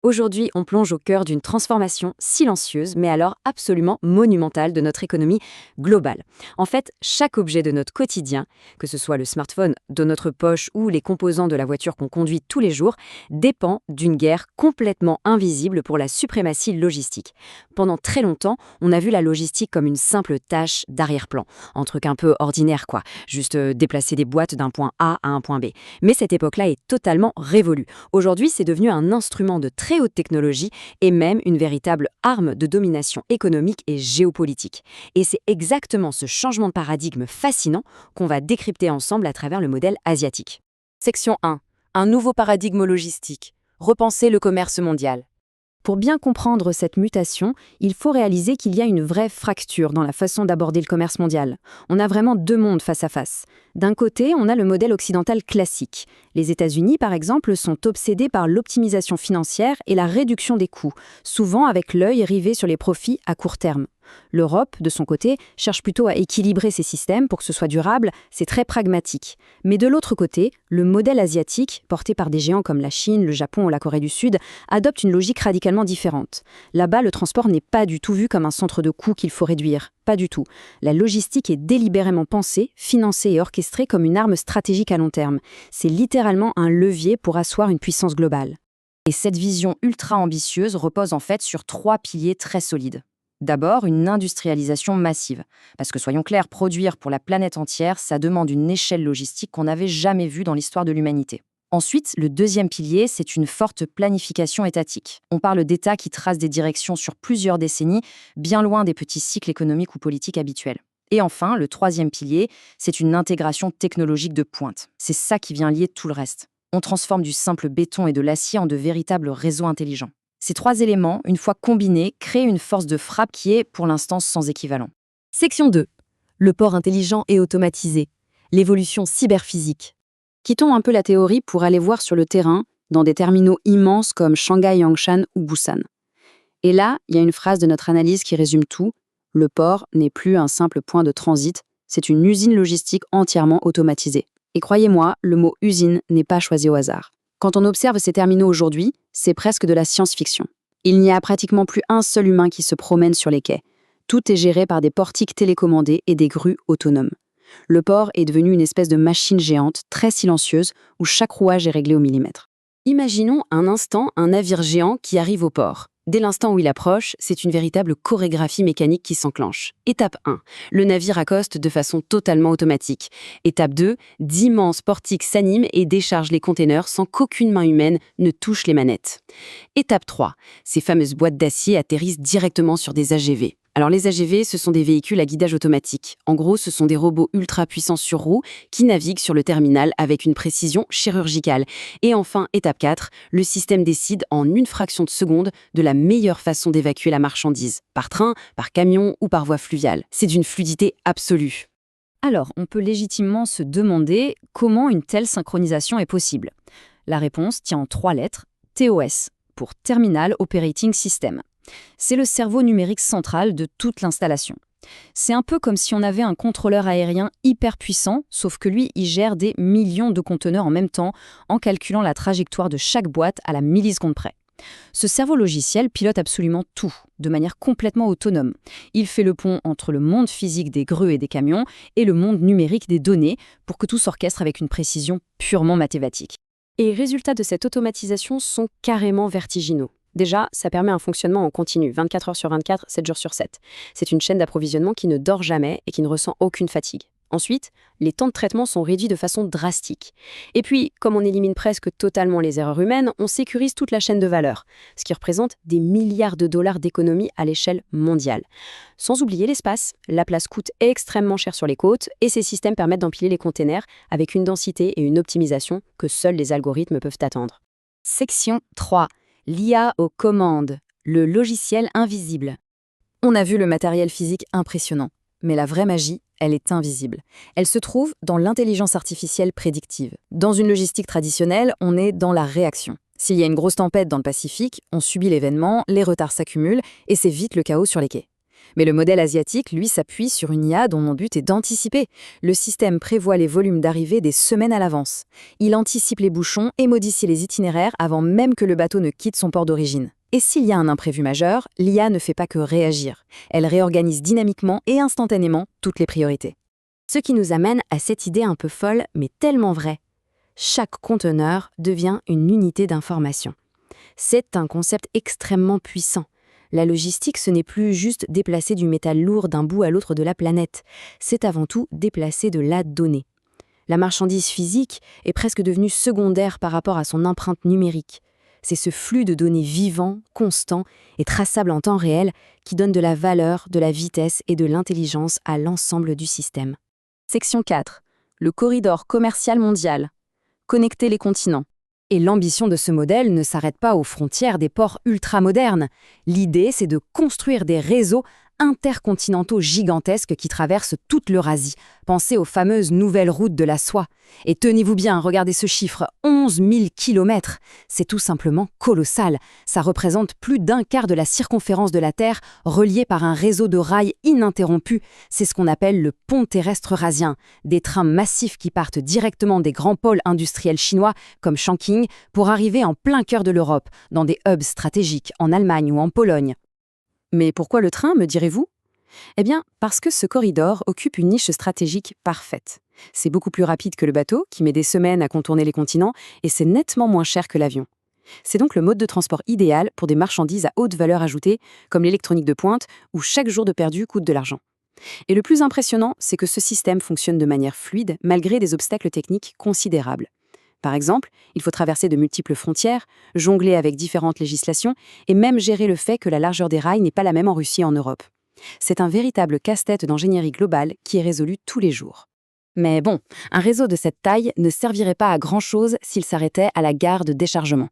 Aujourd'hui, on plonge au cœur d'une transformation silencieuse, mais alors absolument monumentale de notre économie globale. En fait, chaque objet de notre quotidien, que ce soit le smartphone de notre poche ou les composants de la voiture qu'on conduit tous les jours, dépend d'une guerre complètement invisible pour la suprématie logistique. Pendant très longtemps, on a vu la logistique comme une simple tâche d'arrière-plan, un truc un peu ordinaire quoi, juste déplacer des boîtes d'un point A à un point B. Mais cette époque-là est totalement révolue. Aujourd'hui, c'est devenu un instrument de très haute technologie et même une véritable arme de domination économique et géopolitique. Et c'est exactement ce changement de paradigme fascinant qu'on va décrypter ensemble à travers le modèle asiatique. Section 1. Un nouveau paradigme logistique. Repenser le commerce mondial. Pour bien comprendre cette mutation, il faut réaliser qu'il y a une vraie fracture dans la façon d'aborder le commerce mondial. On a vraiment deux mondes face à face. D'un côté, on a le modèle occidental classique. Les États-Unis, par exemple, sont obsédés par l'optimisation financière et la réduction des coûts, souvent avec l'œil rivé sur les profits à court terme. L'Europe, de son côté, cherche plutôt à équilibrer ses systèmes pour que ce soit durable, c'est très pragmatique. Mais de l'autre côté, le modèle asiatique, porté par des géants comme la Chine, le Japon ou la Corée du Sud, adopte une logique radicalement différente. Là-bas, le transport n'est pas du tout vu comme un centre de coûts qu'il faut réduire. Pas du tout. La logistique est délibérément pensée, financée et orchestrée comme une arme stratégique à long terme. C'est littéralement un levier pour asseoir une puissance globale. Et cette vision ultra ambitieuse repose en fait sur trois piliers très solides. D'abord, une industrialisation massive. Parce que soyons clairs, produire pour la planète entière, ça demande une échelle logistique qu'on n'avait jamais vue dans l'histoire de l'humanité. Ensuite, le deuxième pilier, c'est une forte planification étatique. On parle d'États qui tracent des directions sur plusieurs décennies, bien loin des petits cycles économiques ou politiques habituels. Et enfin, le troisième pilier, c'est une intégration technologique de pointe. C'est ça qui vient lier tout le reste. On transforme du simple béton et de l'acier en de véritables réseaux intelligents. Ces trois éléments, une fois combinés, créent une force de frappe qui est, pour l'instant, sans équivalent. Section 2. Le port intelligent et automatisé. L'évolution cyberphysique. Quittons un peu la théorie pour aller voir sur le terrain, dans des terminaux immenses comme Shanghai Yangshan ou Busan. Et là, il y a une phrase de notre analyse qui résume tout. Le port n'est plus un simple point de transit, c'est une usine logistique entièrement automatisée. Et croyez-moi, le mot usine n'est pas choisi au hasard. Quand on observe ces terminaux aujourd'hui, c'est presque de la science-fiction. Il n'y a pratiquement plus un seul humain qui se promène sur les quais. Tout est géré par des portiques télécommandés et des grues autonomes. Le port est devenu une espèce de machine géante, très silencieuse, où chaque rouage est réglé au millimètre. Imaginons un instant un navire géant qui arrive au port. Dès l'instant où il approche, c'est une véritable chorégraphie mécanique qui s'enclenche. Étape 1. Le navire accoste de façon totalement automatique. Étape 2. D'immenses portiques s'animent et déchargent les containers sans qu'aucune main humaine ne touche les manettes. Étape 3. Ces fameuses boîtes d'acier atterrissent directement sur des AGV. Alors les AGV, ce sont des véhicules à guidage automatique. En gros, ce sont des robots ultra puissants sur roues qui naviguent sur le terminal avec une précision chirurgicale. Et enfin, étape 4, le système décide en une fraction de seconde de la meilleure façon d'évacuer la marchandise, par train, par camion ou par voie fluviale. C'est d'une fluidité absolue. Alors, on peut légitimement se demander comment une telle synchronisation est possible. La réponse tient en 3 lettres, TOS, pour Terminal Operating System. C'est le cerveau numérique central de toute l'installation. C'est un peu comme si on avait un contrôleur aérien hyper puissant, sauf que lui, il gère des millions de conteneurs en même temps, en calculant la trajectoire de chaque boîte à la milliseconde près. Ce cerveau logiciel pilote absolument tout, de manière complètement autonome. Il fait le pont entre le monde physique des grues et des camions et le monde numérique des données pour que tout s'orchestre avec une précision purement mathématique. Et les résultats de cette automatisation sont carrément vertigineux. Déjà, ça permet un fonctionnement en continu, 24 heures sur 24, 7 jours sur 7. C'est une chaîne d'approvisionnement qui ne dort jamais et qui ne ressent aucune fatigue. Ensuite, les temps de traitement sont réduits de façon drastique. Et puis, comme on élimine presque totalement les erreurs humaines, on sécurise toute la chaîne de valeur, ce qui représente des milliards de dollars d'économies à l'échelle mondiale. Sans oublier l'espace, la place coûte extrêmement cher sur les côtes et ces systèmes permettent d'empiler les containers avec une densité et une optimisation que seuls les algorithmes peuvent attendre. Section 3. L'IA aux commandes, le logiciel invisible. On a vu le matériel physique impressionnant, mais la vraie magie, elle est invisible. Elle se trouve dans l'intelligence artificielle prédictive. Dans une logistique traditionnelle, on est dans la réaction. S'il y a une grosse tempête dans le Pacifique, on subit l'événement, les retards s'accumulent et c'est vite le chaos sur les quais. Mais le modèle asiatique, lui, s'appuie sur une IA dont mon but est d'anticiper. Le système prévoit les volumes d'arrivée des semaines à l'avance. Il anticipe les bouchons et modifie les itinéraires avant même que le bateau ne quitte son port d'origine. Et s'il y a un imprévu majeur, l'IA ne fait pas que réagir. Elle réorganise dynamiquement et instantanément toutes les priorités. Ce qui nous amène à cette idée un peu folle, mais tellement vraie. Chaque conteneur devient une unité d'information. C'est un concept extrêmement puissant. La logistique, ce n'est plus juste déplacer du métal lourd d'un bout à l'autre de la planète, c'est avant tout déplacer de la donnée. La marchandise physique est presque devenue secondaire par rapport à son empreinte numérique. C'est ce flux de données vivant, constant et traçable en temps réel qui donne de la valeur, de la vitesse et de l'intelligence à l'ensemble du système. Section 4. Le corridor commercial mondial. Connecter les continents. Et l'ambition de ce modèle ne s'arrête pas aux frontières des ports ultramodernes. L'idée, c'est de construire des réseaux intercontinentaux gigantesques qui traversent toute l'Eurasie. Pensez aux fameuses nouvelles routes de la soie. Et tenez-vous bien, regardez ce chiffre, 11 000 kilomètres. C'est tout simplement colossal. Ça représente plus d'un quart de la circonférence de la Terre, reliée par un réseau de rails ininterrompu. C'est ce qu'on appelle le pont terrestre eurasien. Des trains massifs qui partent directement des grands pôles industriels chinois, comme Chongqing, pour arriver en plein cœur de l'Europe, dans des hubs stratégiques en Allemagne ou en Pologne. Mais pourquoi le train, me direz-vous ? Eh bien, parce que ce corridor occupe une niche stratégique parfaite. C'est beaucoup plus rapide que le bateau, qui met des semaines à contourner les continents, et c'est nettement moins cher que l'avion. C'est donc le mode de transport idéal pour des marchandises à haute valeur ajoutée, comme l'électronique de pointe, où chaque jour de perdu coûte de l'argent. Et le plus impressionnant, c'est que ce système fonctionne de manière fluide, malgré des obstacles techniques considérables. Par exemple, il faut traverser de multiples frontières, jongler avec différentes législations et même gérer le fait que la largeur des rails n'est pas la même en Russie et en Europe. C'est un véritable casse-tête d'ingénierie globale qui est résolu tous les jours. Mais bon, un réseau de cette taille ne servirait pas à grand-chose s'il s'arrêtait à la gare de déchargement.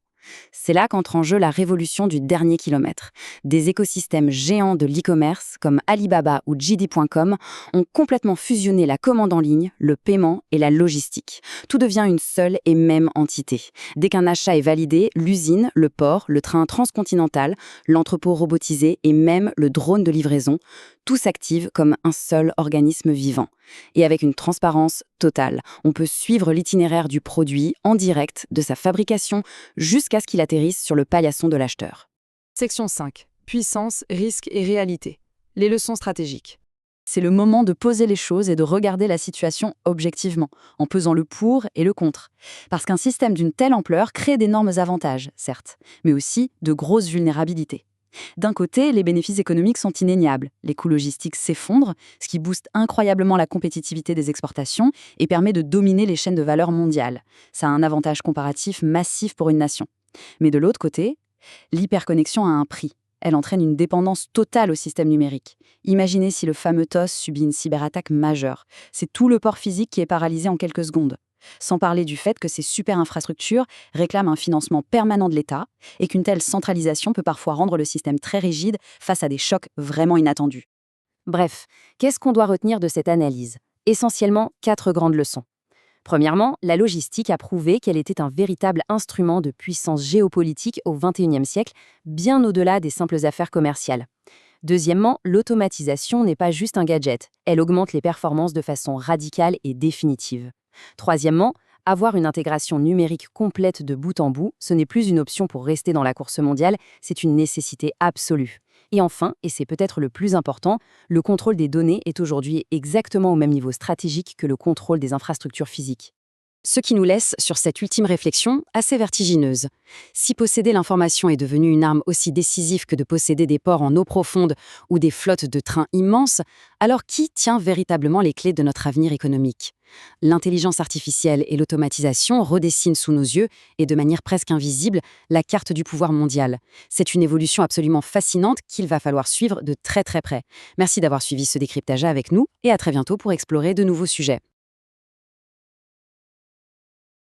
C'est là qu'entre en jeu la révolution du dernier kilomètre. Des écosystèmes géants de l'e-commerce, comme Alibaba ou JD.com, ont complètement fusionné la commande en ligne, le paiement et la logistique. Tout devient une seule et même entité. Dès qu'un achat est validé, l'usine, le port, le train transcontinental, l'entrepôt robotisé et même le drone de livraison, tout s'active comme un seul organisme vivant. Et avec une transparence totale, on peut suivre l'itinéraire du produit en direct de sa fabrication jusqu'à ce qu'il atterrisse sur le paillasson de l'acheteur. Section 5. Puissance, risque et réalité. Les leçons stratégiques. C'est le moment de poser les choses et de regarder la situation objectivement, en pesant le pour et le contre. Parce qu'un système d'une telle ampleur crée d'énormes avantages, certes, mais aussi de grosses vulnérabilités. D'un côté, les bénéfices économiques sont indéniables. Les coûts logistiques s'effondrent, ce qui booste incroyablement la compétitivité des exportations et permet de dominer les chaînes de valeur mondiales. Ça a un avantage comparatif massif pour une nation. Mais de l'autre côté, l'hyperconnexion a un prix. Elle entraîne une dépendance totale au système numérique. Imaginez si le fameux TOS subit une cyberattaque majeure. C'est tout le port physique qui est paralysé en quelques secondes. Sans parler du fait que ces super infrastructures réclament un financement permanent de l'État et qu'une telle centralisation peut parfois rendre le système très rigide face à des chocs vraiment inattendus. Bref, qu'est-ce qu'on doit retenir de cette analyse ? Essentiellement, 4 grandes leçons. Premièrement, la logistique a prouvé qu'elle était un véritable instrument de puissance géopolitique au XXIe siècle, bien au-delà des simples affaires commerciales. Deuxièmement, l'automatisation n'est pas juste un gadget, elle augmente les performances de façon radicale et définitive. Troisièmement, avoir une intégration numérique complète de bout en bout, ce n'est plus une option pour rester dans la course mondiale, c'est une nécessité absolue. Et enfin, et c'est peut-être le plus important, le contrôle des données est aujourd'hui exactement au même niveau stratégique que le contrôle des infrastructures physiques. Ce qui nous laisse sur cette ultime réflexion assez vertigineuse. Si posséder l'information est devenu une arme aussi décisive que de posséder des ports en eau profonde ou des flottes de trains immenses, alors qui tient véritablement les clés de notre avenir économique ? L'intelligence artificielle et l'automatisation redessinent sous nos yeux, et de manière presque invisible, la carte du pouvoir mondial. C'est une évolution absolument fascinante qu'il va falloir suivre de très très près. Merci d'avoir suivi ce décryptage avec nous, et à très bientôt pour explorer de nouveaux sujets.